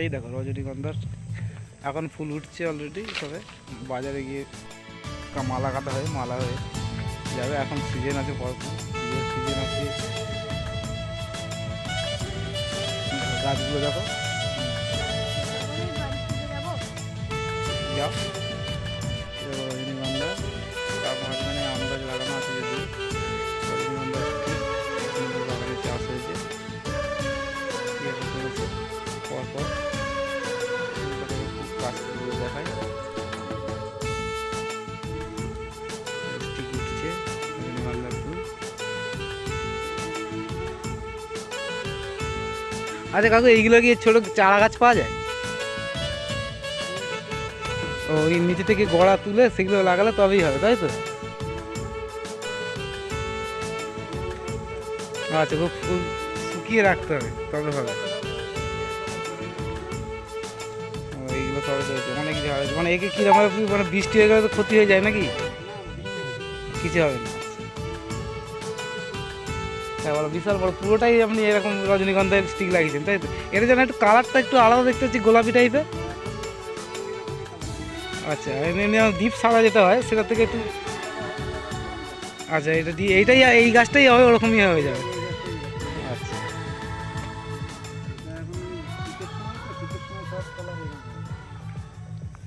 এই দেখো রজনীগন্ধার এখন ফুল উঠছে অলরেডি, তবে বাজারে গিয়ে মালা কাটা হয়ে মালা হয়ে যাবে। এখন সিজন আছে, ভরপুর সিজন আছে। গাছগুলো দেখো, যাও রজনীগন্ধা। তার মাঝখানে আম গাছ লাগানো আছে, যদি রজনীগন্ধা বাগানে চাষ হয়েছে পরপর খুব কাছ থেকে দেখায়। উঠছে রজনীগন্ধার ফুল। আচ্ছা কাকু, এইগুলো কি ছোট চারা গাছ পাওয়া যায়? ও, ওই নিচে থেকে গোড়া তুলে সেগুলো লাগালে তবেই হবে, তাই তো? আচ্ছা, খুব ফুল শুকিয়ে রাখতে হবে তবে হবে। ও, এইগুলো তবে তো অনেক কিছু হবে, মানে একে কীরকম মানে বৃষ্টি হয়ে গেলে তো ক্ষতি হয়ে যায় নাকি? কিছু হবে না। হ্যাঁ বলো, বিশাল বড় পুরোটাই আপনি এরকম রজনীগন্ধার স্টিক লাগিয়েছেন, তাই তো? এটা যেন একটু কালারটা একটু আলাদা দেখতে হচ্ছে, গোলাপি টাইপের। আচ্ছা, দ্বীপ সাদা যেটা হয় সেটা থেকে একটু। আচ্ছা, এটা দিয়ে এইটাই, এই গাছটাই হবে ওরকমই হয়ে যাবে।